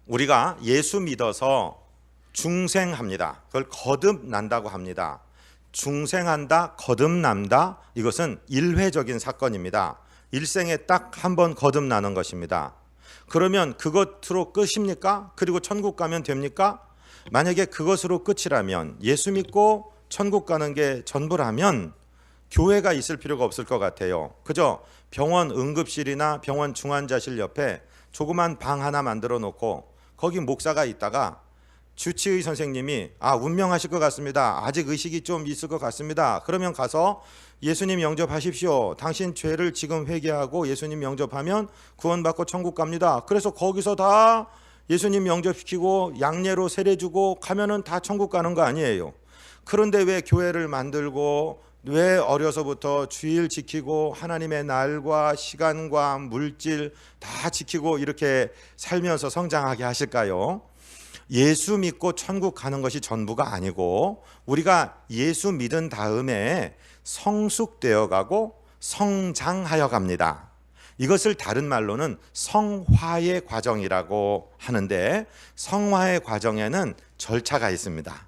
우리가 예수 믿어서 중생합니다. 그걸 거듭난다고 합니다. 중생한다, 거듭난다, 이것은 일회적인 사건입니다. 일생에 딱 한 번 거듭나는 것입니다. 그러면 그것으로 끝입니까? 그리고 천국 가면 됩니까? 만약에 그것으로 끝이라면, 예수 믿고 천국 가는 게 전부라면 교회가 있을 필요가 없을 것 같아요. 그저 병원 응급실이나 병원 중환자실 옆에 조그만 방 하나 만들어 놓고 거기 목사가 있다가 주치의 선생님이 운명하실 것 같습니다. 아직 의식이 좀 있을 것 같습니다. 그러면 가서 예수님 영접하십시오. 당신 죄를 지금 회개하고 예수님 영접하면 구원받고 천국 갑니다. 그래서 거기서 다 예수님 영접시키고 양례로 세례 주고 가면은 다 천국 가는 거 아니에요. 그런데 왜 교회를 만들고 왜 어려서부터 주일 지키고 하나님의 날과 시간과 물질 다 지키고 이렇게 살면서 성장하게 하실까요? 예수 믿고 천국 가는 것이 전부가 아니고 우리가 예수 믿은 다음에 성숙되어 가고 성장하여 갑니다. 이것을 다른 말로는 성화의 과정이라고 하는데, 성화의 과정에는 절차가 있습니다.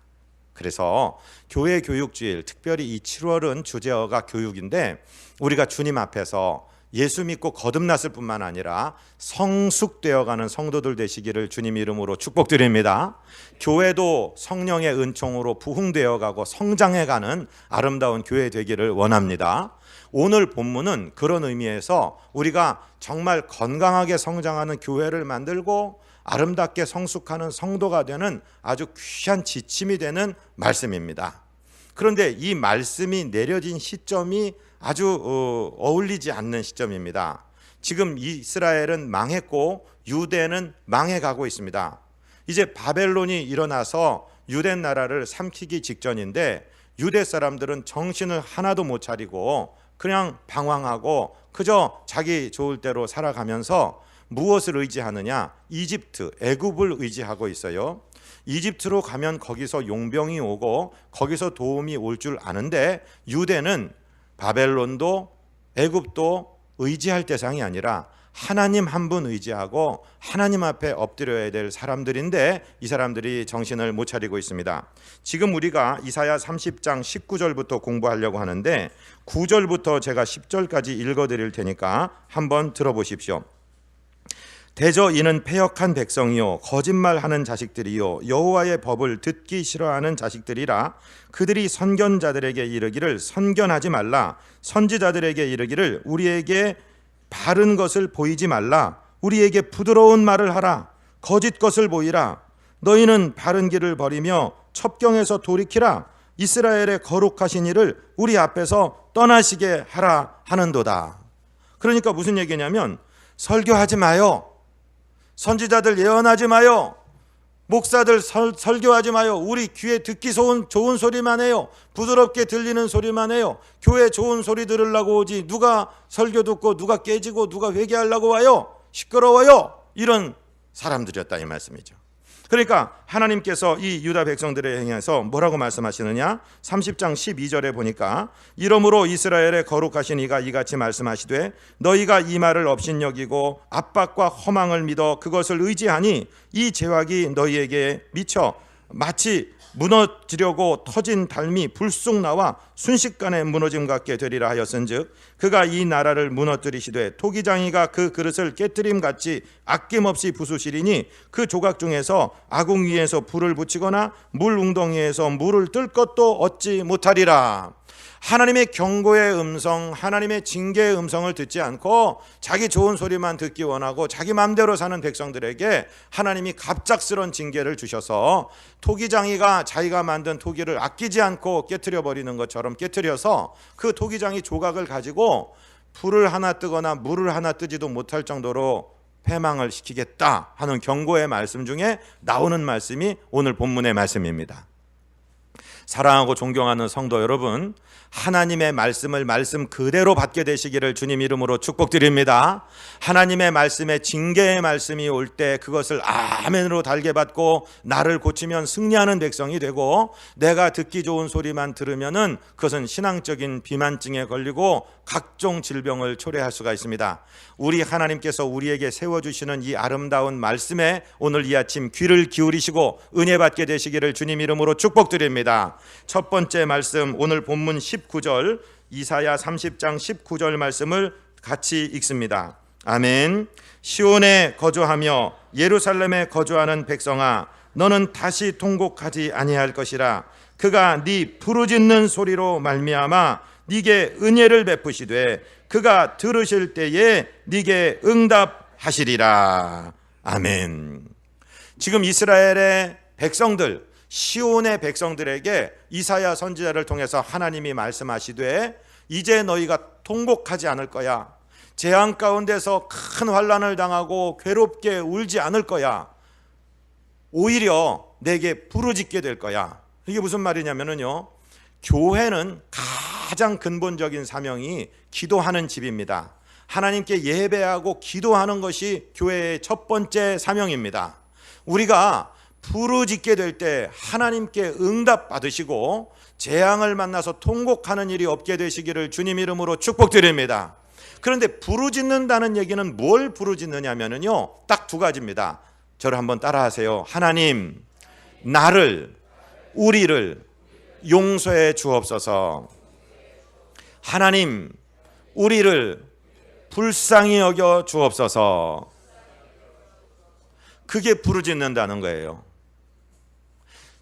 그래서 교회 교육주일, 특별히 이 7월은 주제어가 교육인데, 우리가 주님 앞에서 예수 믿고 거듭났을 뿐만 아니라 성숙되어가는 성도들 되시기를 주님 이름으로 축복드립니다. 교회도 성령의 은총으로 부흥되어가고 성장해가는 아름다운 교회 되기를 원합니다. 오늘 본문은 그런 의미에서 우리가 정말 건강하게 성장하는 교회를 만들고 아름답게 성숙하는 성도가 되는 아주 귀한 지침이 되는 말씀입니다. 그런데 이 말씀이 내려진 시점이 아주 어울리지 않는 시점입니다. 지금 이스라엘은 망했고 유대는 망해가고 있습니다. 이제 바벨론이 일어나서 유대 나라를 삼키기 직전인데, 유대 사람들은 정신을 하나도 못 차리고 그냥 방황하고 그저 자기 좋을 대로 살아가면서 무엇을 의지하느냐? 이집트, 애굽을 의지하고 있어요. 이집트로 가면 거기서 용병이 오고 거기서 도움이 올 줄 아는데, 유대는 바벨론도 애굽도 의지할 대상이 아니라 하나님 한 분 의지하고 하나님 앞에 엎드려야 될 사람들인데, 이 사람들이 정신을 못 차리고 있습니다. 지금 우리가 이사야 30장 19절부터 공부하려고 하는데, 9절부터 제가 10절까지 읽어드릴 테니까 한번 들어보십시오. 대저 이는 패역한 백성이요 거짓말하는 자식들이요 여호와의 법을 듣기 싫어하는 자식들이라. 그들이 선견자들에게 이르기를 선견하지 말라, 선지자들에게 이르기를 우리에게 바른 것을 보이지 말라, 우리에게 부드러운 말을 하라, 거짓 것을 보이라. 너희는 바른 길을 버리며 첩경에서 돌이키라, 이스라엘의 거룩하신 이를 우리 앞에서 떠나시게 하라 하는도다. 그러니까 무슨 얘기냐면, 설교하지 마요, 선지자들 예언하지 마요, 목사들 설교하지 마요, 우리 귀에 듣기 좋은 소리만 해요, 부드럽게 들리는 소리만 해요, 교회 좋은 소리 들으려고 오지 누가 설교 듣고 누가 깨지고 누가 회개하려고 와요, 시끄러워요, 이런 사람들이었다 이 말씀이죠. 그러니까 하나님께서 이 유다 백성들에 향해서 뭐라고 말씀하시느냐? 30장 12절에 보니까, 이러므로 이스라엘의 거룩하신 이가 이같이 말씀하시되 너희가 이 말을 업신여기고 압박과 허망을 믿어 그것을 의지하니 이 죄악이 너희에게 미쳐 마치 무너지려고 터진 달미 불쑥 나와 순식간에 무너짐 같게 되리라 하였은즉, 그가 이 나라를 무너뜨리시되 토기장이가 그 그릇을 깨뜨림 같이 아낌없이 부수시리니 그 조각 중에서 아궁 위에서 불을 붙이거나 물 웅덩이에서 물을 뜰 것도 얻지 못하리라. 하나님의 경고의 음성, 하나님의 징계의 음성을 듣지 않고 자기 좋은 소리만 듣기 원하고 자기 마음대로 사는 백성들에게 하나님이 갑작스런 징계를 주셔서 토기장이가 자기가 만든 토기를 아끼지 않고 깨트려 버리는 것처럼 깨트려서 그 토기장이 조각을 가지고 불을 하나 뜨거나 물을 하나 뜨지도 못할 정도로 패망을 시키겠다 하는 경고의 말씀 중에 나오는 말씀이 오늘 본문의 말씀입니다. 사랑하고 존경하는 성도 여러분, 하나님의 말씀을 말씀 그대로 받게 되시기를 주님 이름으로 축복드립니다. 하나님의 말씀에 징계의 말씀이 올 때 그것을 아멘으로 달게 받고 나를 고치면 승리하는 백성이 되고, 내가 듣기 좋은 소리만 들으면은 그것은 신앙적인 비만증에 걸리고 각종 질병을 초래할 수가 있습니다. 우리 하나님께서 우리에게 세워주시는 이 아름다운 말씀에 오늘 이 아침 귀를 기울이시고 은혜 받게 되시기를 주님 이름으로 축복드립니다. 첫 번째 말씀, 오늘 본문 19절, 이사야 30장 19절 말씀을 같이 읽습니다. 아멘. 시온에 거주하며 예루살렘에 거주하는 백성아, 너는 다시 통곡하지 아니할 것이라. 그가 네 부르짖는 소리로 말미암아 네게 은혜를 베푸시되 그가 들으실 때에 네게 응답하시리라. 아멘. 지금 이스라엘의 백성들, 시온의 백성들에게 이사야 선지자를 통해서 하나님이 말씀하시되 이제 너희가 통곡하지 않을 거야. 재앙 가운데서 큰 환난을 당하고 괴롭게 울지 않을 거야. 오히려 내게 부르짖게 될 거야. 이게 무슨 말이냐면요, 교회는 가장 근본적인 사명이 기도하는 집입니다. 하나님께 예배하고 기도하는 것이 교회의 첫 번째 사명입니다. 우리가 부르짖게 될 때 하나님께 응답 받으시고 재앙을 만나서 통곡하는 일이 없게 되시기를 주님 이름으로 축복드립니다. 그런데 부르짖는다는 얘기는 뭘 부르짖느냐면요, 딱 두 가지입니다. 저를 한번 따라하세요. 하나님, 나를, 우리를 용서해 주옵소서. 하나님, 우리를 불쌍히 여겨 주옵소서. 그게 부르짖는다는 거예요.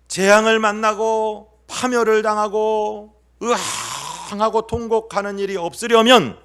재앙을 만나고 파멸을 당하고 의항하고 통곡하는 일이 없으려면,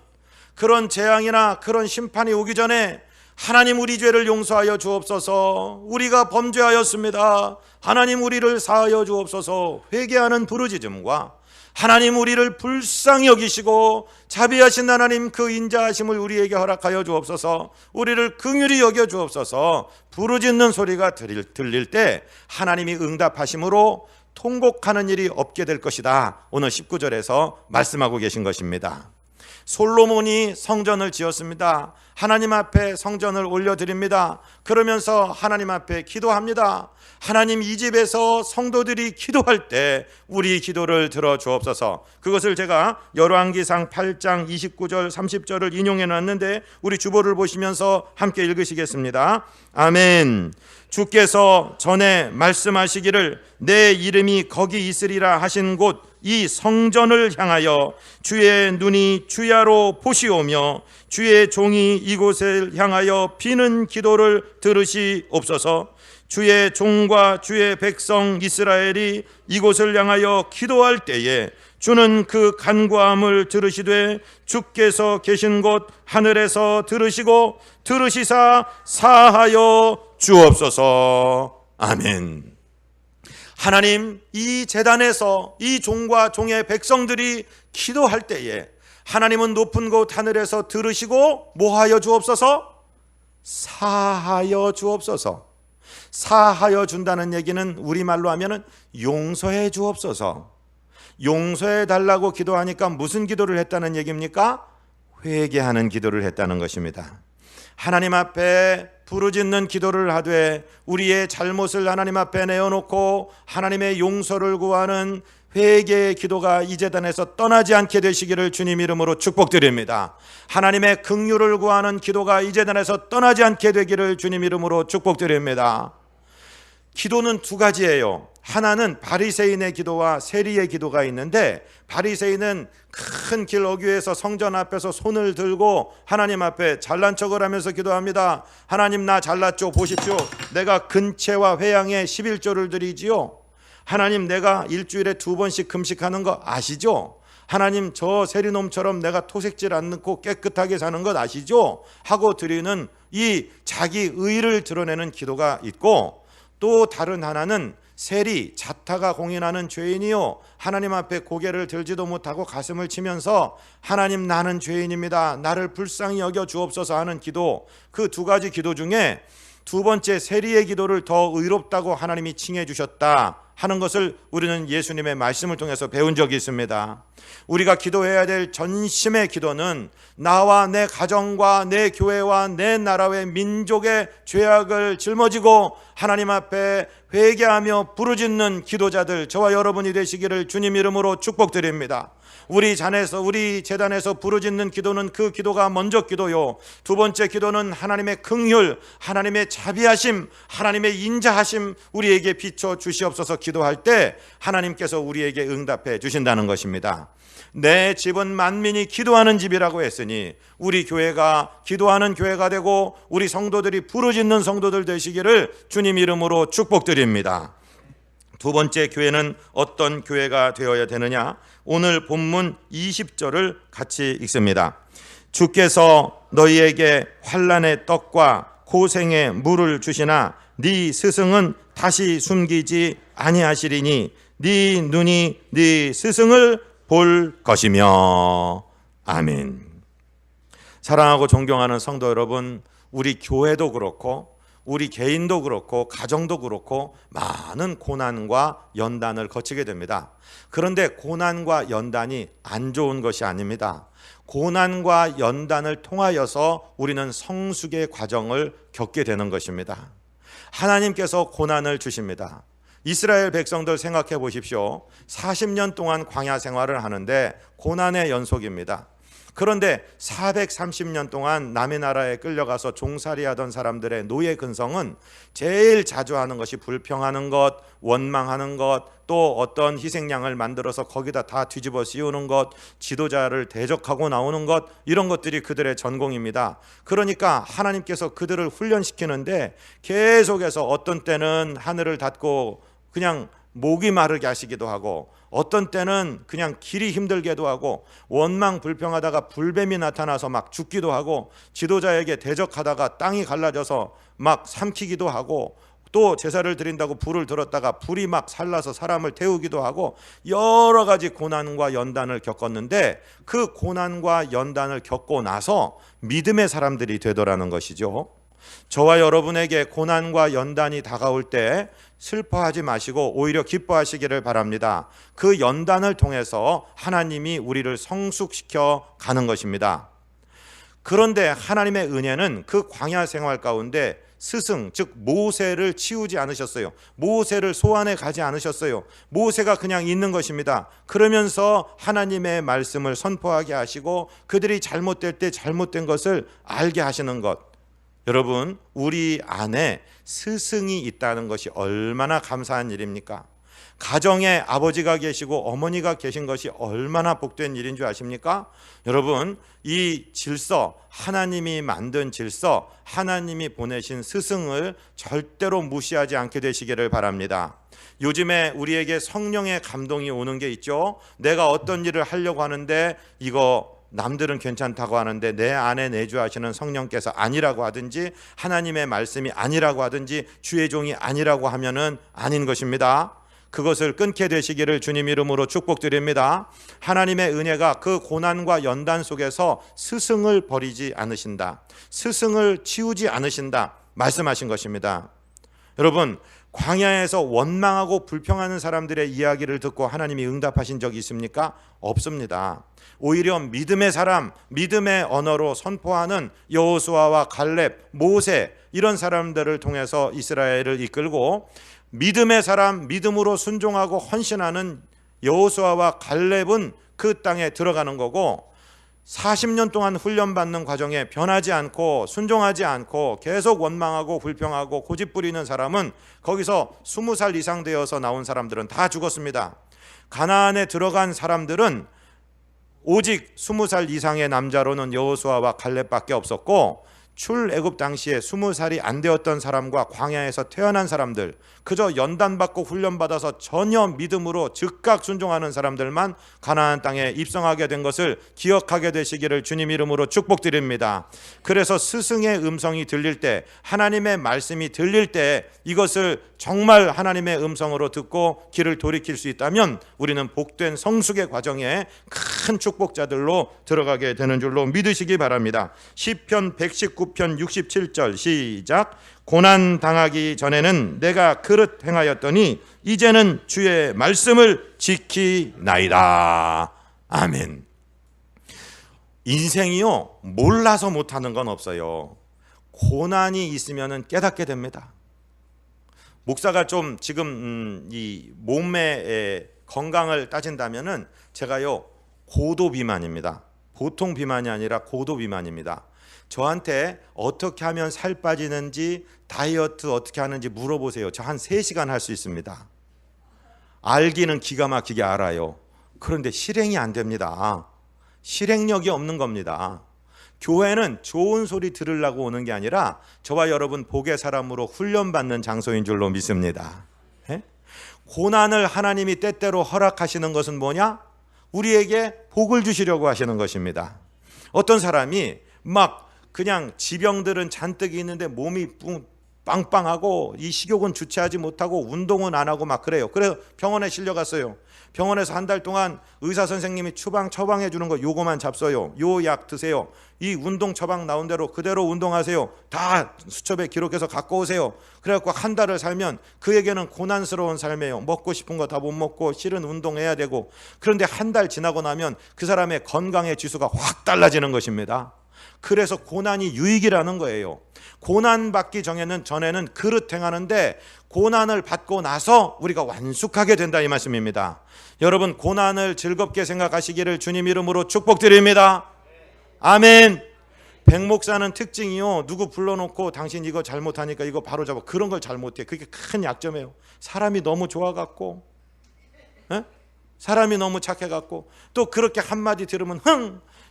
그런 재앙이나 그런 심판이 오기 전에 하나님, 우리 죄를 용서하여 주옵소서. 우리가 범죄하였습니다. 하나님, 우리를 사하여 주옵소서. 회개하는 부르짖음과 하나님, 우리를 불쌍히 여기시고 자비하신 하나님, 그 인자하심을 우리에게 허락하여 주옵소서. 우리를 긍휼히 여겨 주옵소서. 부르짖는 소리가 들릴 때 하나님이 응답하심으로 통곡하는 일이 없게 될 것이다. 오늘 19절에서 말씀하고 계신 것입니다. 솔로몬이 성전을 지었습니다. 하나님 앞에 성전을 올려드립니다. 그러면서 하나님 앞에 기도합니다. 하나님, 이 집에서 성도들이 기도할 때 우리 기도를 들어주옵소서. 그것을 제가 열왕기상 8장 29절 30절을 인용해 놨는데 우리 주보를 보시면서 함께 읽으시겠습니다. 아멘. 주께서 전에 말씀하시기를 내 이름이 거기 있으리라 하신 곳 이 성전을 향하여 주의 눈이 주야로 보시오며 주의 종이 이곳을 향하여 비는 기도를 들으시옵소서. 주의 종과 주의 백성 이스라엘이 이곳을 향하여 기도할 때에 주는 그 간구함을 들으시되 주께서 계신 곳 하늘에서 들으시고 들으시사 사하여 주옵소서. 아멘. 하나님, 이 제단에서 이 종과 종의 백성들이 기도할 때에 하나님은 높은 곳 하늘에서 들으시고 뭐하여 주옵소서? 사하여 주옵소서. 사하여 준다는 얘기는 우리말로 하면은 용서해 주옵소서. 용서해 달라고 기도하니까 무슨 기도를 했다는 얘기입니까? 회개하는 기도를 했다는 것입니다. 하나님 앞에 부르짖는 기도를 하되 우리의 잘못을 하나님 앞에 내어놓고 하나님의 용서를 구하는 회개의 기도가 이 제단에서 떠나지 않게 되시기를 주님 이름으로 축복드립니다. 하나님의 긍휼을 구하는 기도가 이 제단에서 떠나지 않게 되기를 주님 이름으로 축복드립니다. 기도는 두 가지예요. 하나는 바리새인의 기도와 세리의 기도가 있는데, 바리새인은 큰 길 어귀에서 성전 앞에서 손을 들고 하나님 앞에 잘난 척을 하면서 기도합니다. 하나님, 나 잘났죠? 보십시오. 내가 근체와 회양에 11조를 드리지요. 하나님, 내가 일주일에 2번씩 금식하는 거 아시죠? 하나님, 저 세리놈처럼 내가 토색질 안 넣고 깨끗하게 사는 것 아시죠? 하고 드리는 이 자기 의를 드러내는 기도가 있고, 또 다른 하나는 세리, 자타가 공인하는 죄인이요 하나님 앞에 고개를 들지도 못하고 가슴을 치면서 하나님, 나는 죄인입니다. 나를 불쌍히 여겨 주옵소서 하는 기도. 그 두 가지 기도 중에 두 번째 세리의 기도를 더 의롭다고 하나님이 칭해 주셨다 하는 것을 우리는 예수님의 말씀을 통해서 배운 적이 있습니다. 우리가 기도해야 될 전심의 기도는 나와 내 가정과 내 교회와 내 나라의 민족의 죄악을 짊어지고 하나님 앞에 회개하며 부르짖는 기도자들, 저와 여러분이 되시기를 주님 이름으로 축복드립니다. 우리 재단에서 부르짖는 기도는 그 기도가 먼저 기도요, 두 번째 기도는 하나님의 긍휼, 하나님의 자비하심, 하나님의 인자하심 우리에게 비춰 주시옵소서 기도할 때 하나님께서 우리에게 응답해 주신다는 것입니다. 내 집은 만민이 기도하는 집이라고 했으니 우리 교회가 기도하는 교회가 되고 우리 성도들이 부르짖는 성도들 되시기를 주님 이름으로 축복드립니다. 두 번째 교회는 어떤 교회가 되어야 되느냐? 오늘 본문 20절을 같이 읽습니다. 주께서 너희에게 환난의 떡과 고생의 물을 주시나 네 스승은 다시 숨기지 아니하시리니 네 눈이 네 스승을 볼 것이며. 아멘. 사랑하고 존경하는 성도 여러분, 우리 교회도 그렇고 우리 개인도 그렇고 가정도 그렇고 많은 고난과 연단을 거치게 됩니다. 그런데 고난과 연단이 안 좋은 것이 아닙니다. 고난과 연단을 통하여서 우리는 성숙의 과정을 겪게 되는 것입니다. 하나님께서 고난을 주십니다. 이스라엘 백성들 생각해 보십시오. 40년 동안 광야 생활을 하는데 고난의 연속입니다. 그런데 430년 동안 남의 나라에 끌려가서 종살이하던 사람들의 노예 근성은 제일 자주 하는 것이 불평하는 것, 원망하는 것, 또 어떤 희생양을 만들어서 거기다 다 뒤집어 씌우는 것, 지도자를 대적하고 나오는 것, 이런 것들이 그들의 전공입니다. 그러니까 하나님께서 그들을 훈련시키는데 계속해서 어떤 때는 하늘을 닫고 그냥 목이 마르게 하시기도 하고, 어떤 때는 그냥 길이 힘들게도 하고, 원망 불평하다가 불뱀이 나타나서 막 죽기도 하고, 지도자에게 대적하다가 땅이 갈라져서 막 삼키기도 하고, 또 제사를 드린다고 불을 들었다가 불이 막 살라서 사람을 태우기도 하고, 여러 가지 고난과 연단을 겪었는데 그 고난과 연단을 겪고 나서 믿음의 사람들이 되더라는 것이죠. 저와 여러분에게 고난과 연단이 다가올 때 슬퍼하지 마시고 오히려 기뻐하시기를 바랍니다. 그 연단을 통해서 하나님이 우리를 성숙시켜 가는 것입니다. 그런데 하나님의 은혜는 그 광야 생활 가운데 스승, 즉 모세를 치우지 않으셨어요. 모세를 소환해 가지 않으셨어요. 모세가 그냥 있는 것입니다. 그러면서 하나님의 말씀을 선포하게 하시고 그들이 잘못될 때 잘못된 것을 알게 하시는 것. 여러분, 우리 안에 스승이 있다는 것이 얼마나 감사한 일입니까? 가정에 아버지가 계시고 어머니가 계신 것이 얼마나 복된 일인 줄 아십니까? 여러분, 이 질서, 하나님이 만든 질서, 하나님이 보내신 스승을 절대로 무시하지 않게 되시기를 바랍니다. 요즘에 우리에게 성령의 감동이 오는 게 있죠. 내가 어떤 일을 하려고 하는데 이거 남들은 괜찮다고 하는데 내 안에 내주하시는 성령께서 아니라고 하든지 하나님의 말씀이 아니라고 하든지 주의 종이 아니라고 하면은 아닌 것입니다. 그것을 끊게 되시기를 주님 이름으로 축복드립니다. 하나님의 은혜가 그 고난과 연단 속에서 스승을 버리지 않으신다, 스승을 치우지 않으신다 말씀하신 것입니다. 여러분, 광야에서 원망하고 불평하는 사람들의 이야기를 듣고 하나님이 응답하신 적이 있습니까? 없습니다. 오히려 믿음의 사람, 믿음의 언어로 선포하는 여호수아와 갈렙, 모세, 이런 사람들을 통해서 이스라엘을 이끌고, 믿음의 사람, 믿음으로 순종하고 헌신하는 여호수아와 갈렙은 그 땅에 들어가는 거고, 40년 동안 훈련받는 과정에 변하지 않고 순종하지 않고 계속 원망하고 불평하고 고집 부리는 사람은 거기서 20살 이상 되어서 나온 사람들은 다 죽었습니다. 가나안에 들어간 사람들은 오직 20살 이상의 남자로는 여호수아와 갈렙밖에 없었고, 출애굽 당시에 20살이 안 되었던 사람과 광야에서 태어난 사람들, 그저 연단받고 훈련받아서 전혀 믿음으로 즉각 순종하는 사람들만 가나안 땅에 입성하게 된 것을 기억하게 되시기를 주님 이름으로 축복드립니다. 그래서 스승의 음성이 들릴 때, 하나님의 말씀이 들릴 때 이것을 정말 하나님의 음성으로 듣고 길을 돌이킬 수 있다면 우리는 복된 성숙의 과정에 큰 축복자들로 들어가게 되는 줄로 믿으시기 바랍니다. 시편 119편 69편 67절 시작. 고난 당하기 전에는 내가 그릇 행하였더니 이제는 주의 말씀을 지키나이다. 아멘. 인생이요, 몰라서 못하는 건 없어요. 고난이 있으면 깨닫게 됩니다. 목사가 좀 지금 이 몸의 건강을 따진다면은 제가요, 고도 비만입니다. 보통 비만이 아니라 고도 비만입니다. 저한테 어떻게 하면 살 빠지는지, 다이어트 어떻게 하는지 물어보세요. 저 한 3시간 할 수 있습니다. 알기는 기가 막히게 알아요. 그런데 실행이 안 됩니다. 실행력이 없는 겁니다. 교회는 좋은 소리 들으려고 오는 게 아니라 저와 여러분 복의 사람으로 훈련받는 장소인 줄로 믿습니다. 예? 고난을 하나님이 때때로 허락하시는 것은 뭐냐? 우리에게 복을 주시려고 하시는 것입니다. 어떤 사람이 막 그냥 지병들은 잔뜩 있는데 몸이 빵빵하고 이 식욕은 주체하지 못하고 운동은 안 하고 막 그래요. 그래서 병원에 실려갔어요. 병원에서 한 달 동안 의사 선생님이 처방해 주는 거 요거만 잡숴요. 요 약 드세요. 이 운동 처방 나온 대로 그대로 운동하세요. 다 수첩에 기록해서 갖고 오세요. 그래갖고 한 달을 살면 그에게는 고난스러운 삶이에요. 먹고 싶은 거 다 못 먹고 실은 운동해야 되고. 그런데 한 달 지나고 나면 그 사람의 건강의 지수가 확 달라지는 것입니다. 그래서 고난이 유익이라는 거예요. 고난 받기 전에는 그릇 행하는데 고난을 받고 나서 우리가 완숙하게 된다 이 말씀입니다. 여러분, 고난을 즐겁게 생각하시기를 주님 이름으로 축복드립니다. 아멘. 백 목사는 특징이요, 누구 불러놓고 당신 이거 잘못하니까 이거 바로 잡아, 그런 걸 잘못해. 그게 큰 약점이에요. 사람이 너무 좋아갖고, 사람이 너무 착해갖고, 또 그렇게 한마디 들으면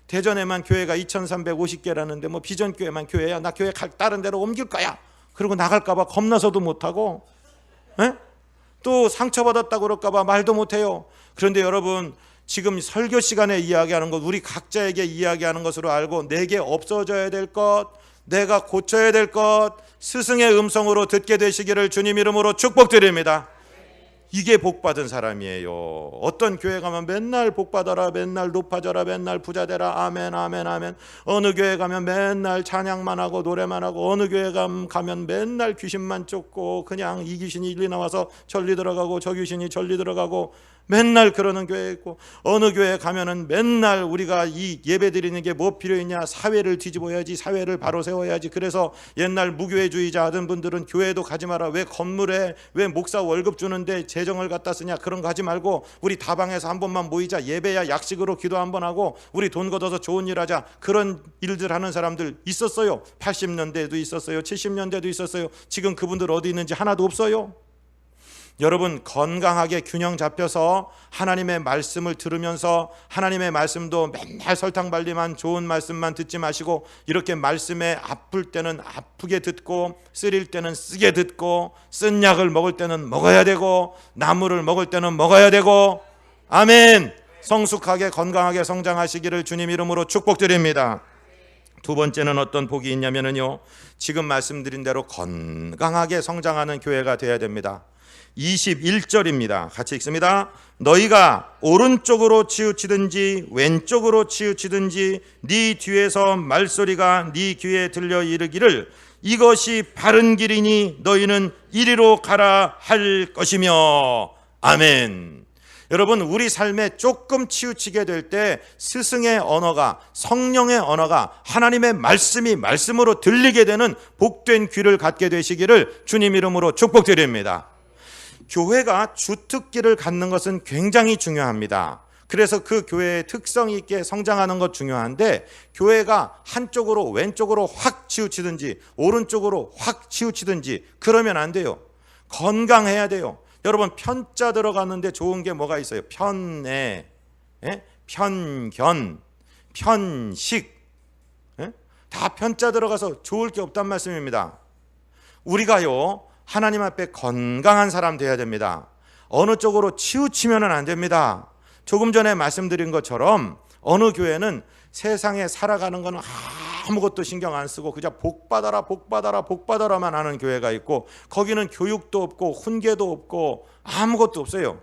대전에만 교회가 2350개라는데 뭐 비전교회만 교회야, 나 교회 다른 데로 옮길 거야, 그리고 나갈까봐 겁나서도 못하고, 또 상처받았다고 그럴까봐 말도 못해요. 그런데 여러분, 지금 설교 시간에 이야기하는 것, 우리 각자에게 이야기하는 것으로 알고 내게 없어져야 될 것, 내가 고쳐야 될 것, 스승의 음성으로 듣게 되시기를 주님 이름으로 축복드립니다. 이게 복받은 사람이에요. 어떤 교회 가면 맨날 복받아라, 맨날 높아져라, 맨날 부자되라, 아멘 아멘 아멘. 어느 교회 가면 맨날 찬양만 하고 노래만 하고, 어느 교회 가면 맨날 귀신만 쫓고 그냥 이 귀신이 일리 나와서 절리 들어가고 저 귀신이 절리 들어가고 맨날 그러는 교회 있고, 어느 교회 가면은 맨날 우리가 이 예배 드리는 게 뭐 필요했냐, 사회를 뒤집어야지, 사회를 바로 세워야지. 그래서 옛날 무교회주의자 하던 분들은 교회도 가지 마라, 왜 건물에 왜 목사 월급 주는데 재정을 갖다 쓰냐, 그런 거 하지 말고 우리 다방에서 한 번만 모이자, 예배야 약식으로 기도 한 번 하고 우리 돈 걷어서 좋은 일 하자, 그런 일들 하는 사람들 있었어요. 80년대에도 있었어요. 70년대도 있었어요. 지금 그분들 어디 있는지 하나도 없어요. 여러분, 건강하게 균형 잡혀서 하나님의 말씀을 들으면서, 하나님의 말씀도 맨날 설탕 발림한 좋은 말씀만 듣지 마시고, 이렇게 말씀에 아플 때는 아프게 듣고, 쓰릴 때는 쓰게 듣고, 쓴 약을 먹을 때는 먹어야 되고, 나물을 먹을 때는 먹어야 되고, 아멘. 성숙하게 건강하게 성장하시기를 주님 이름으로 축복드립니다. 두 번째는 어떤 복이 있냐면요, 지금 말씀드린 대로 건강하게 성장하는 교회가 되어야 됩니다. 21절입니다. 같이 읽습니다. 너희가 오른쪽으로 치우치든지 왼쪽으로 치우치든지 네 뒤에서 말소리가 네 귀에 들려 이르기를 이것이 바른 길이니 너희는 이리로 가라 할 것이며. 아멘. 여러분, 우리 삶에 조금 치우치게 될 때 스승의 언어가, 성령의 언어가, 하나님의 말씀이 말씀으로 들리게 되는 복된 귀를 갖게 되시기를 주님 이름으로 축복드립니다. 교회가 주특기를 갖는 것은 굉장히 중요합니다. 그래서 그 교회의 특성 있게 성장하는 것 중요한데, 교회가 한쪽으로 왼쪽으로 확 치우치든지 오른쪽으로 확 치우치든지 그러면 안 돼요. 건강해야 돼요. 여러분, 편자 들어갔는데 좋은 게 뭐가 있어요? 편애, 편견, 편식, 다 편자 들어가서 좋을 게 없단 말씀입니다. 우리가요, 하나님 앞에 건강한 사람 되어야 됩니다. 어느 쪽으로 치우치면 안 됩니다. 조금 전에 말씀드린 것처럼 어느 교회는 세상에 살아가는 건 아무것도 신경 안 쓰고 그냥 복받아라 복받아라 복받아라만 하는 교회가 있고, 거기는 교육도 없고 훈계도 없고 아무것도 없어요.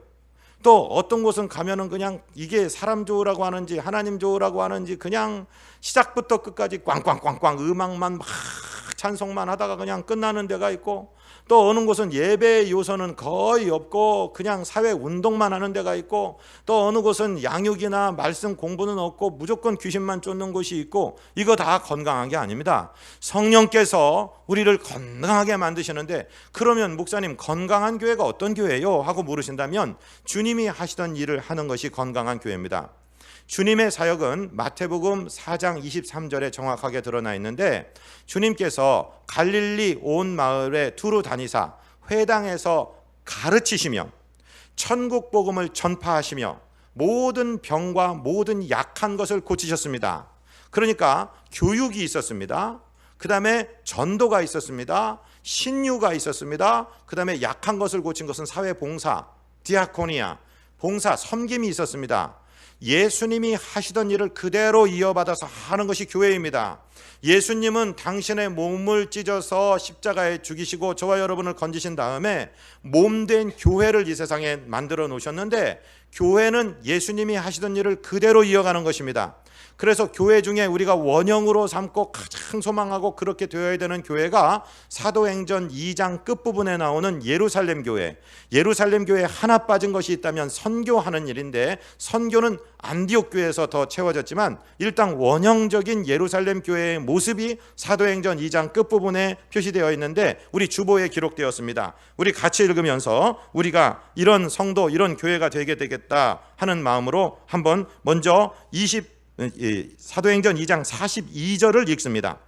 또 어떤 곳은 가면은 그냥 이게 사람 좋으라고 하는지 하나님 좋으라고 하는지 그냥 시작부터 끝까지 꽝꽝꽝꽝 음악만 막 찬송만 하다가 그냥 끝나는 데가 있고, 또 어느 곳은 예배 요소는 거의 없고 그냥 사회 운동만 하는 데가 있고, 또 어느 곳은 양육이나 말씀 공부는 없고 무조건 귀신만 쫓는 곳이 있고, 이거 다 건강한 게 아닙니다. 성령께서 우리를 건강하게 만드시는데, 그러면 목사님 건강한 교회가 어떤 교회예요? 하고 물으신다면 주님이 하시던 일을 하는 것이 건강한 교회입니다. 주님의 사역은 마태복음 4장 23절에 정확하게 드러나 있는데, 주님께서 갈릴리 온 마을에 두루 다니사 회당에서 가르치시며 천국 복음을 전파하시며 모든 병과 모든 약한 것을 고치셨습니다. 그러니까 교육이 있었습니다. 그 다음에 전도가 있었습니다. 신유가 있었습니다. 그 다음에 약한 것을 고친 것은 사회봉사, 디아코니아, 봉사, 섬김이 있었습니다. 예수님이 하시던 일을 그대로 이어받아서 하는 것이 교회입니다. 예수님은 당신의 몸을 찢어서 십자가에 죽이시고 저와 여러분을 건지신 다음에 몸된 교회를 이 세상에 만들어 놓으셨는데, 교회는 예수님이 하시던 일을 그대로 이어가는 것입니다. 그래서 교회 중에 우리가 원형으로 삼고 가장 소망하고 그렇게 되어야 되는 교회가 사도행전 2장 끝부분에 나오는 예루살렘 교회. 예루살렘 교회에 하나 빠진 것이 있다면 선교하는 일인데, 선교는 안디옥 교회에서 더 채워졌지만 일단 원형적인 예루살렘 교회의 모습이 사도행전 2장 끝부분에 표시되어 있는데 우리 주보에 기록되었습니다. 우리 같이 읽으면서 우리가 이런 성도, 이런 교회가 되게 되겠다 하는 마음으로 한번 먼저 사도행전 2장 42절을 읽습니다.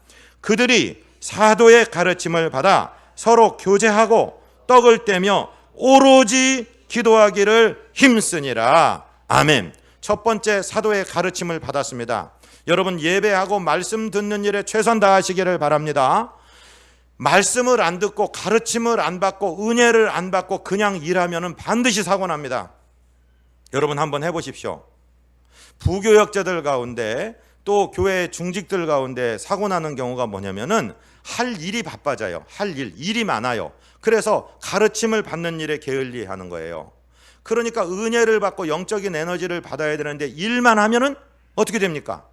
그들이 사도의 가르침을 받아 서로 교제하고 떡을 떼며 오로지 기도하기를 힘쓰니라. 아멘. 첫 번째, 사도의 가르침을 받았습니다. 여러분, 예배하고 말씀 듣는 일에 최선 다하시기를 바랍니다. 말씀을 안 듣고 가르침을 안 받고 은혜를 안 받고 그냥 일하면 반드시 사고 납니다. 여러분 한번 해보십시오. 부교역자들 가운데 또 교회 중직들 가운데 사고 나는 경우가 뭐냐면은 할 일이 바빠져요. 할 일이 많아요. 그래서 가르침을 받는 일에 게을리하는 거예요. 그러니까 은혜를 받고 영적인 에너지를 받아야 되는데 일만 하면은 어떻게 됩니까?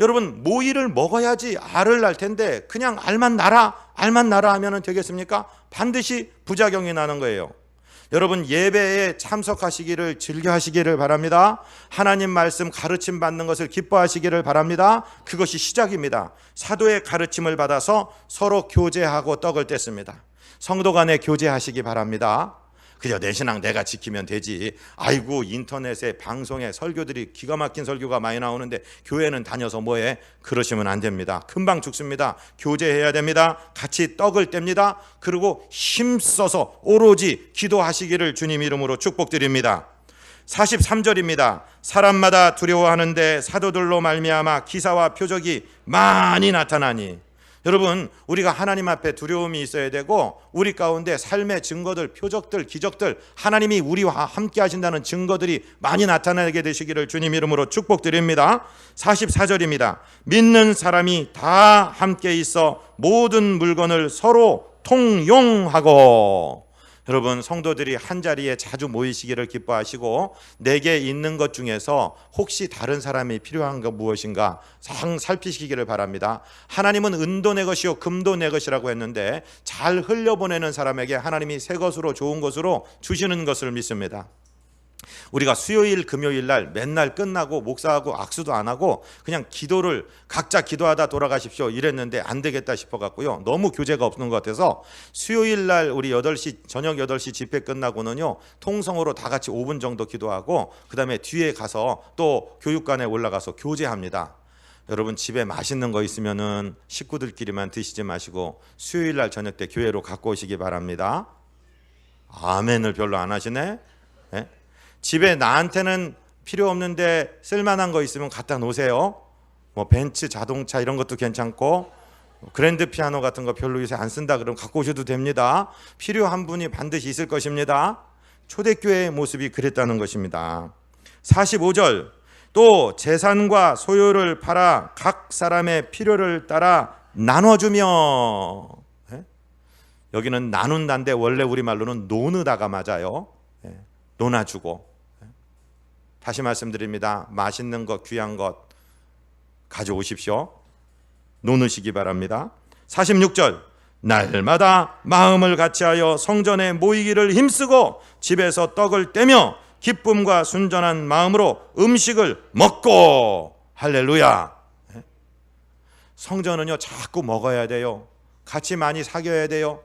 여러분, 모이를 먹어야지 알을 날 텐데 그냥 알만 나라 하면은 되겠습니까? 반드시 부작용이 나는 거예요. 여러분, 예배에 참석하시기를 즐겨하시기를 바랍니다. 하나님 말씀 가르침 받는 것을 기뻐하시기를 바랍니다. 그것이 시작입니다. 사도의 가르침을 받아서 서로 교제하고 떡을 뗐습니다. 성도 간에 교제하시기 바랍니다. 그저 내 신앙 내가 지키면 되지. 아이고, 인터넷에 방송에 설교들이 기가 막힌 설교가 많이 나오는데 교회는 다녀서 뭐해? 그러시면 안 됩니다. 금방 죽습니다. 교제해야 됩니다. 같이 떡을 뗍니다. 그리고 힘써서 오로지 기도하시기를 주님 이름으로 축복드립니다. 43절입니다. 사람마다 두려워하는데 사도들로 말미암아 기사와 표적이 많이 나타나니. 여러분, 우리가 하나님 앞에 두려움이 있어야 되고 우리 가운데 삶의 증거들, 표적들, 기적들, 하나님이 우리와 함께 하신다는 증거들이 많이 나타나게 되시기를 주님 이름으로 축복드립니다. 44절입니다. 믿는 사람이 다 함께 있어 모든 물건을 서로 통용하고. 여러분, 성도들이 한자리에 자주 모이시기를 기뻐하시고 내게 있는 것 중에서 혹시 다른 사람이 필요한 것 무엇인가 살피시기를 바랍니다. 하나님은 은도 내 것이요 금도 내 것이라고 했는데 잘 흘려보내는 사람에게 하나님이 새 것으로 좋은 것으로 주시는 것을 믿습니다. 우리가 수요일 금요일 날 맨날 끝나고 목사하고 악수도 안 하고 그냥 기도를 각자 기도하다 돌아가십시오 이랬는데 안 되겠다 싶어 갖고요, 너무 교제가 없는 것 같아서 수요일 날 우리 8시 저녁 8시 집회 끝나고는요 통성으로 다 같이 5분 정도 기도하고 그 다음에 뒤에 가서 또 교육관에 올라가서 교제합니다. 여러분, 집에 맛있는 거 있으면은 식구들끼리만 드시지 마시고 수요일 날 저녁 때 교회로 갖고 오시기 바랍니다. 아멘을 별로 안 하시네. 네? 집에 나한테는 필요 없는데 쓸만한 거 있으면 갖다 놓으세요. 뭐 벤츠 자동차 이런 것도 괜찮고 그랜드 피아노 같은 거 별로 요새 안 쓴다 그러면 갖고 오셔도 됩니다. 필요한 분이 반드시 있을 것입니다. 초대교회의 모습이 그랬다는 것입니다. 45절, 또 재산과 소유를 팔아 각 사람의 필요를 따라 나눠주며. 여기는 나눈다인데 원래 우리말로는 노느다가 맞아요. 논아주고, 다시 말씀드립니다. 맛있는 것, 귀한 것 가져오십시오. 노느시기 바랍니다. 46절, 날마다 마음을 같이하여 성전에 모이기를 힘쓰고 집에서 떡을 떼며 기쁨과 순전한 마음으로 음식을 먹고. 할렐루야. 성전은요, 자꾸 먹어야 돼요. 같이 많이 사귀어야 돼요.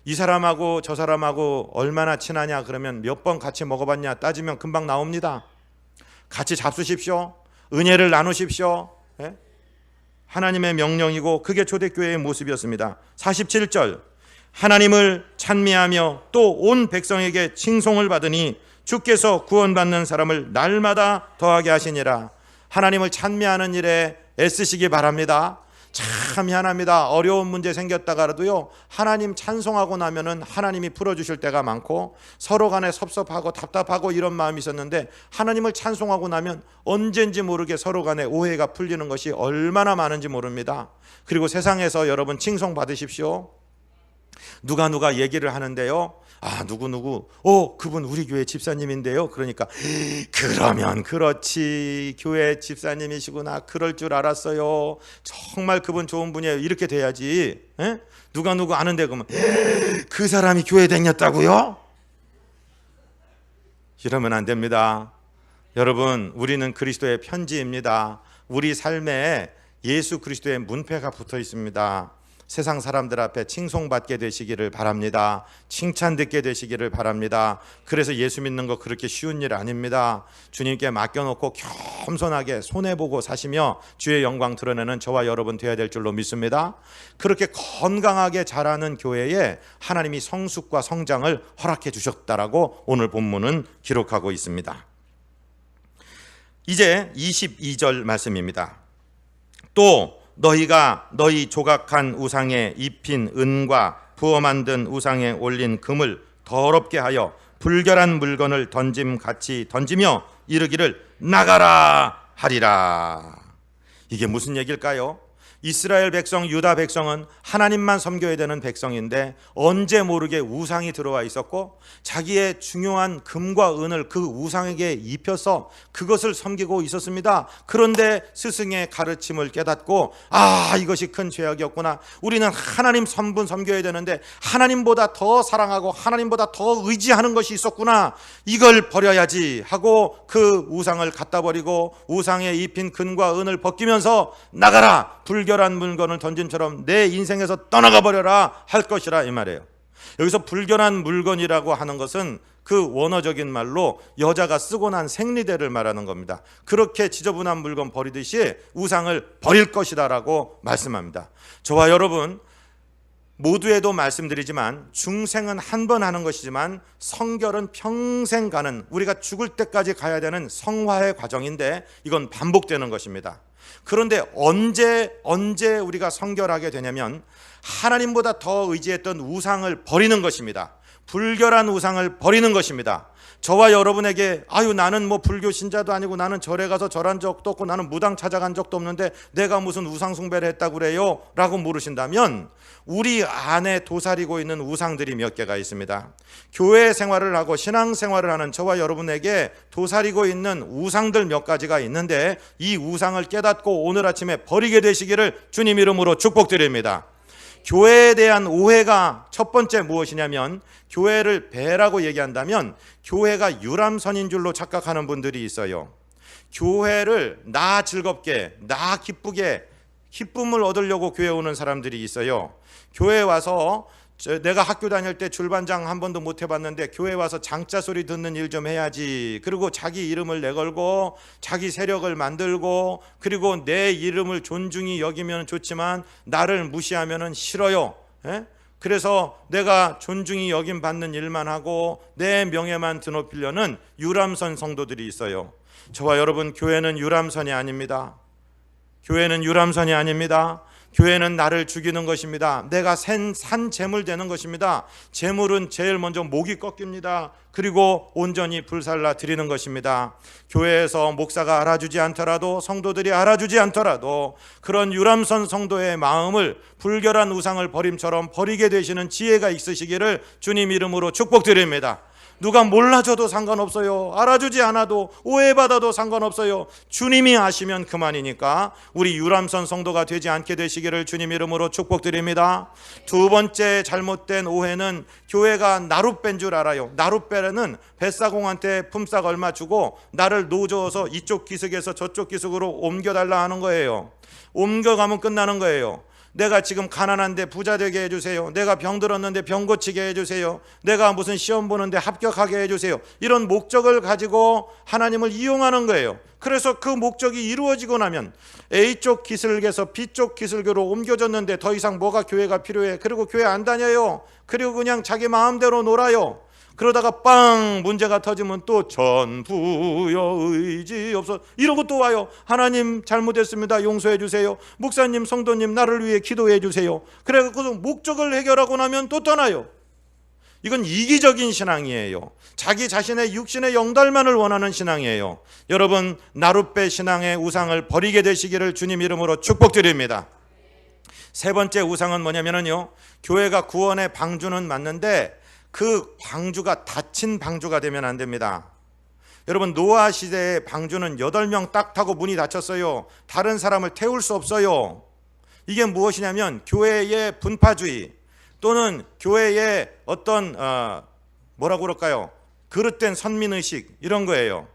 이 사람하고 저 사람하고 얼마나 친하냐 그러면 몇 번 같이 먹어봤냐 따지면 금방 나옵니다. 같이 잡수십시오. 은혜를 나누십시오. 하나님의 명령이고 그게 초대교회의 모습이었습니다. 47절, 하나님을 찬미하며 또 온 백성에게 칭송을 받으니 주께서 구원받는 사람을 날마다 더하게 하시니라. 하나님을 찬미하는 일에 애쓰시기 바랍니다. 참 희한합니다. 어려운 문제 생겼다가라도요, 하나님 찬송하고 나면은 하나님이 풀어주실 때가 많고, 서로 간에 섭섭하고 답답하고 이런 마음이 있었는데 하나님을 찬송하고 나면 언젠지 모르게 서로 간에 오해가 풀리는 것이 얼마나 많은지 모릅니다. 그리고 세상에서 여러분 칭송 받으십시오. 누가 얘기를 하는데요, 누구 그분 우리 교회 집사님인데요. 그러니까 그러면 그렇지, 교회 집사님이시구나, 그럴 줄 알았어요, 정말 그분 좋은 분이에요, 이렇게 돼야지. 누가 아는데 그러면 그 사람이 교회 다녔다고요? 이러면 안 됩니다. 여러분, 우리는 그리스도의 편지입니다. 우리 삶에 예수 그리스도의 문패가 붙어 있습니다. 세상 사람들 앞에 칭송받게 되시기를 바랍니다. 칭찬 듣게 되시기를 바랍니다. 그래서 예수 믿는 거 그렇게 쉬운 일 아닙니다. 주님께 맡겨놓고 겸손하게 손해보고 사시며 주의 영광 드러내는 저와 여러분 되어야 될 줄로 믿습니다. 그렇게 건강하게 자라는 교회에 하나님이 성숙과 성장을 허락해 주셨다라고 오늘 본문은 기록하고 있습니다. 이제 22절 말씀입니다. 또 너희가 너희 조각한 우상에 입힌 은과 부어 만든 우상에 올린 금을 더럽게 하여 불결한 물건을 던짐같이 던지며 이르기를 나가라 하리라. 이게 무슨 얘기일까요? 이스라엘 백성, 유다 백성은 하나님만 섬겨야 되는 백성인데 언제 모르게 우상이 들어와 있었고 자기의 중요한 금과 은을 그 우상에게 입혀서 그것을 섬기고 있었습니다. 그런데 스승의 가르침을 깨닫고 이것이 큰 죄악이었구나, 우리는 하나님 선분 섬겨야 되는데 하나님보다 더 사랑하고 하나님보다 더 의지하는 것이 있었구나, 이걸 버려야지 하고 그 우상을 갖다 버리고 우상에 입힌 금과 은을 벗기면서 나가라, 불결한 물건을 던짐처럼 내 인생에서 떠나가 버려라 할 것이라, 이 말이에요. 여기서 불결한 물건이라고 하는 것은 그 원어적인 말로 여자가 쓰고 난 생리대를 말하는 겁니다. 그렇게 지저분한 물건 버리듯이 우상을 버릴 것이다 라고 말씀합니다. 저와 여러분 모두에도 말씀드리지만 중생은 한 번 하는 것이지만 성결은 평생 가는, 우리가 죽을 때까지 가야 되는 성화의 과정인데 이건 반복되는 것입니다. 그런데 언제 우리가 성결하게 되냐면 하나님보다 더 의지했던 우상을 버리는 것입니다. 불결한 우상을 버리는 것입니다. 저와 여러분에게 나는 불교 신자도 아니고 나는 절에 가서 절한 적도 없고 나는 무당 찾아간 적도 없는데 내가 무슨 우상 숭배를 했다고 그래요? 라고 물으신다면 우리 안에 도사리고 있는 우상들이 몇 개가 있습니다. 교회 생활을 하고 신앙 생활을 하는 저와 여러분에게 도사리고 있는 우상들 몇 가지가 있는데 이 우상을 깨닫고 오늘 아침에 버리게 되시기를 주님 이름으로 축복드립니다. 교회에 대한 오해가 첫 번째 무엇이냐면, 교회를 배라고 얘기한다면 교회가 유람선인 줄로 착각하는 분들이 있어요. 교회를 나 즐겁게, 나 기쁘게, 기쁨을 얻으려고 교회 오는 사람들이 있어요. 교회에 와서 내가 학교 다닐 때 줄반장 한 번도 못 해봤는데 교회 와서 장자 소리 듣는 일 좀 해야지, 그리고 자기 이름을 내걸고 자기 세력을 만들고 그리고 내 이름을 존중히 여기면 좋지만 나를 무시하면 싫어요. 그래서 내가 존중히 여김 받는 일만 하고 내 명예만 드높이려는 유람선 성도들이 있어요. 저와 여러분, 교회는 유람선이 아닙니다. 교회는 유람선이 아닙니다. 교회는 나를 죽이는 것입니다. 내가 산 재물 되는 것입니다. 재물은 제일 먼저 목이 꺾입니다. 그리고 온전히 불살라 드리는 것입니다. 교회에서 목사가 알아주지 않더라도, 성도들이 알아주지 않더라도 그런 유람선 성도의 마음을 불결한 우상을 버림처럼 버리게 되시는 지혜가 있으시기를 주님 이름으로 축복드립니다. 누가 몰라줘도 상관없어요. 알아주지 않아도, 오해받아도 상관없어요. 주님이 아시면 그만이니까 우리 유람선 성도가 되지 않게 되시기를 주님 이름으로 축복드립니다. 두 번째 잘못된 오해는 교회가 나룻배인 줄 알아요. 나룻배는 뱃사공한테 품삯 얼마 주고 나를 노져서 이쪽 기슭에서 저쪽 기슭으로 옮겨달라 하는 거예요. 옮겨가면 끝나는 거예요. 내가 지금 가난한데 부자 되게 해주세요. 내가 병들었는데 병 고치게 해주세요. 내가 무슨 시험 보는데 합격하게 해주세요. 이런 목적을 가지고 하나님을 이용하는 거예요. 그래서 그 목적이 이루어지고 나면 A쪽 기슭에서 B쪽 기슭으로 옮겨졌는데 더 이상 뭐가 교회가 필요해. 그리고 교회 안 다녀요. 그리고 그냥 자기 마음대로 놀아요. 그러다가 빵 문제가 터지면 또 전부여 의지 없어 이러고 또 와요. 하나님 잘못했습니다. 용서해 주세요. 목사님 성도님 나를 위해 기도해 주세요. 그래서 목적을 해결하고 나면 또 떠나요. 이건 이기적인 신앙이에요. 자기 자신의 육신의 영달만을 원하는 신앙이에요. 여러분 나룻배 신앙의 우상을 버리게 되시기를 주님 이름으로 축복드립니다. 세 번째 우상은 뭐냐면요, 교회가 구원의 방주는 맞는데 그 방주가 닫힌 방주가 되면 안 됩니다. 여러분 노아 시대의 방주는 8명 딱 타고 문이 닫혔어요. 다른 사람을 태울 수 없어요. 이게 무엇이냐면 교회의 분파주의 또는 교회의 어떤 뭐라고 그럴까요? 그릇된 선민의식 이런 거예요.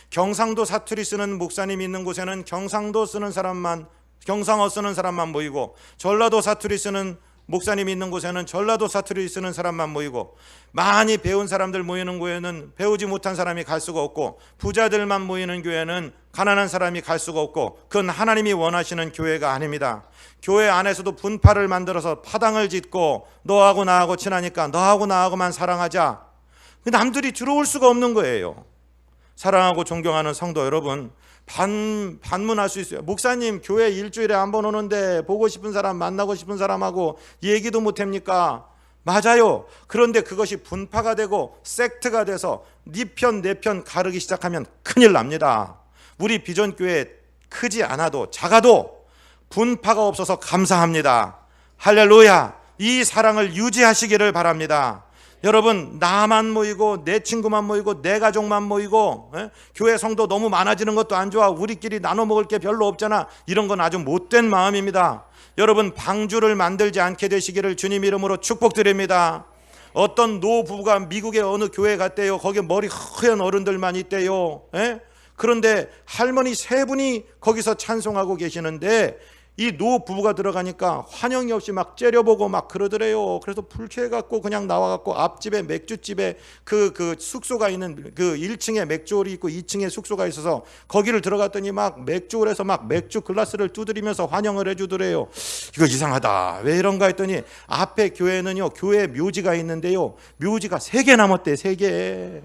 경상도 사투리 쓰는 목사님이 있는 곳에는 경상도 쓰는 사람만, 경상어 쓰는 사람만 모이고, 전라도 사투리 쓰는 목사님이 있는 곳에는 전라도 사투리 쓰는 사람만 모이고, 많이 배운 사람들 모이는 교회는 배우지 못한 사람이 갈 수가 없고, 부자들만 모이는 교회는 가난한 사람이 갈 수가 없고, 그건 하나님이 원하시는 교회가 아닙니다. 교회 안에서도 분파를 만들어서 파당을 짓고 너하고 나하고 친하니까 너하고 나하고만 사랑하자, 남들이 들어올 수가 없는 거예요. 사랑하고 존경하는 성도 여러분, 반문할 수 있어요. 목사님 교회 일주일에 한 번 오는데 보고 싶은 사람 만나고 싶은 사람하고 얘기도 못합니까? 맞아요. 그런데 그것이 분파가 되고 섹트가 돼서 네 편 내 편 가르기 시작하면 큰일 납니다. 우리 비전교회 크지 않아도 작아도 분파가 없어서 감사합니다. 할렐루야. 이 사랑을 유지하시기를 바랍니다. 여러분 나만 모이고 내 친구만 모이고 내 가족만 모이고 교회 성도 너무 많아지는 것도 안 좋아. 우리끼리 나눠 먹을 게 별로 없잖아. 이런 건 아주 못된 마음입니다. 여러분 방주를 만들지 않게 되시기를 주님 이름으로 축복드립니다. 어떤 노부부가 미국의 어느 교회 갔대요. 거기 머리 허연 어른들만 있대요. 그런데 할머니 3분이 거기서 찬송하고 계시는데 이 노부부가 들어가니까 환영이 없이 막 째려보고 막 그러더래요. 그래서 불쾌해갖고 그냥 나와갖고 앞집에 맥주집에 그 숙소가 있는 그 1층에 맥주홀이 있고 2층에 숙소가 있어서 거기를 들어갔더니 막 맥주홀에서 막 맥주 글라스를 두드리면서 환영을 해주더래요. 이거 이상하다. 왜 이런가 했더니 앞에 교회는요, 교회 묘지가 있는데요, 묘지가 3개 남았대. 3개.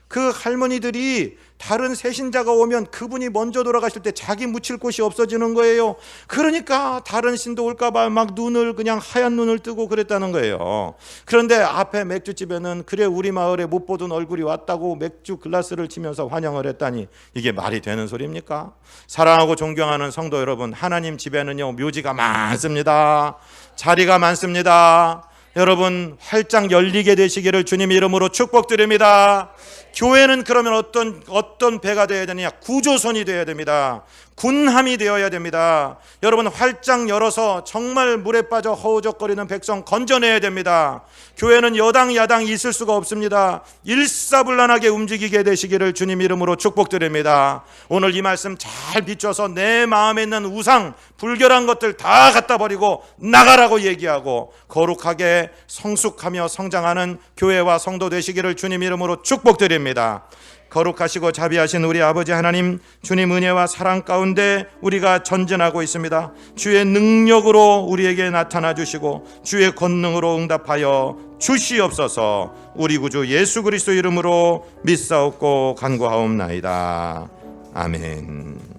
그 할머니들이 다른 새신자가 오면 그분이 먼저 돌아가실 때 자기 묻힐 곳이 없어지는 거예요. 그러니까 다른 신도 올까봐 막 눈을 그냥 하얀 눈을 뜨고 그랬다는 거예요. 그런데 앞에 맥주집에는 그래 우리 마을에 못 보던 얼굴이 왔다고 맥주 글라스를 치면서 환영을 했다니 이게 말이 되는 소리입니까? 사랑하고 존경하는 성도 여러분, 하나님 집에는요 묘지가 많습니다. 자리가 많습니다. 여러분 활짝 열리게 되시기를 주님 이름으로 축복드립니다. 교회는 그러면 어떤 배가 되어야 되느냐? 구조선이 되어야 됩니다. 군함이 되어야 됩니다. 여러분 활짝 열어서 정말 물에 빠져 허우적거리는 백성 건져내야 됩니다. 교회는 여당 야당이 있을 수가 없습니다. 일사불란하게 움직이게 되시기를 주님 이름으로 축복드립니다. 오늘 이 말씀 잘 비춰서 내 마음에 있는 우상 불결한 것들 다 갖다 버리고 나가라고 얘기하고 거룩하게 성숙하며 성장하는 교회와 성도 되시기를 주님 이름으로 축복드립니다. 거룩하시고 자비하신 우리 아버지 하나님, 주님 은혜와 사랑 가운데 우리가 전진하고 있습니다. 주의 능력으로 우리에게 나타나 주시고 주의 권능으로 응답하여 주시옵소서. 우리 구주 예수 그리스도 이름으로 믿사옵고 간구하옵나이다. 아멘.